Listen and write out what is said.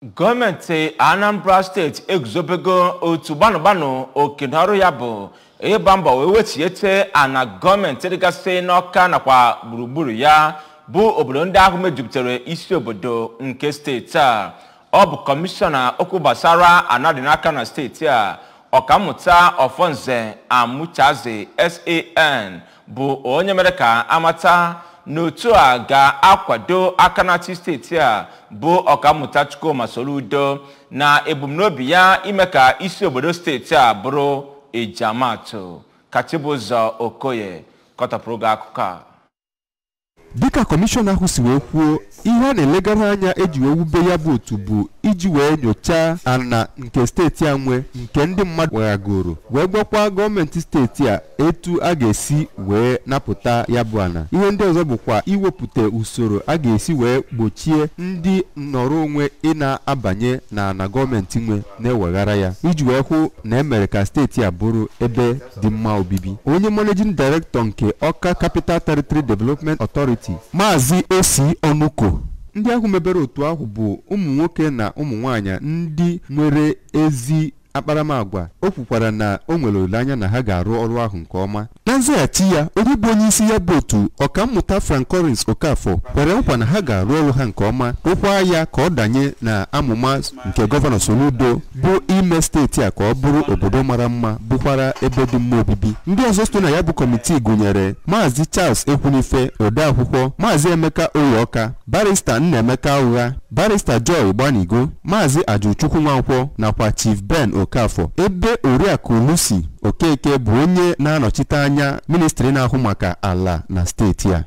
Gọọmenti Anambra Steeti eguzobego otu gbanụgbanụ okenọrụ ya bụ ịgba mbọ wee wetiete ana gọọmenti dịgasị n'Ọka nakwa gburugburu ya bụ obodo ndị ahụ mejupụtara isi obodo nke steeti a. Ọ bụ kọmishọna okwu gbasara ana dị n'aka na steeti a, Ọkammụta Ọfọnze Amuchazi SAN bụ onye mere ka amata n'otu a ga-akwado akanati steeti a bụ Ọkammụta Chukwuma Soludo na ebumnobi ya ime ka isi obodo steeti a bụrụ ejiamatụ. Kachibụzọ Okoye kọtapụrụ gị akụkọ a. Dịka kọmishọna ahụ si wee kwuo, ihe a na-elegara anya eji wee wube ya bụ otu bụ iji wee nyochaa ana nke steeti a nwe nke ndị mmadụ weghagoro wee gwakwa gọọmenti steeti a etu a ga-esi wee napụta ya bụ ana. Ihe ndị ọzọ bụkwa iwepụta usoro a ga-esi wee gbochie ndị nnọrọ onwe ị na-abanye na ana gọọmenti nwe na-eweghara ya iji wee hụ na emere ka steeti a bụrụ ebe dị mma obibi. Onye managing director nke Ọka Capital Territory Development Authority Maazị Osi Onuko, ndị ahụ mebere otu ahụ bụ ụmụ nwoke na ụmụ nwanyị ndị nwere ezi akparamagwa. O kwukwara na o nwere olileanya na ha ga-arụ ọrụ ahụ nke ọma. Na nzaghachi ya, onye bụ onye isi ya bụ otu Ọkammụta Francois Okafọ kwere nkwa na ha ga-arụ ọrụ ha nke ọma, kwekwa ya ka ọ danye na amụma nke gọvanọ Soludo bụ ime steeti a ka ọ bụrụ obodo mara mma bụkwara ebe dị mma obibi. Ndị ọzọ so na ya bụ kọmitii gụnyere Maazị Charles Ekwunife, odeakwụkwọ, Maazị Emeka Oyeọka, Barista Nnaemeka Ụgha, Barista Joy Gbanigo, Maazị Ajụchukwu Nwankwọ nakwa Chief Ben Okafọ. Ebe Oriakụ Lucy Okeke bụ onye na-anọchite anya ministri na-ahụ maka ala na steeti a.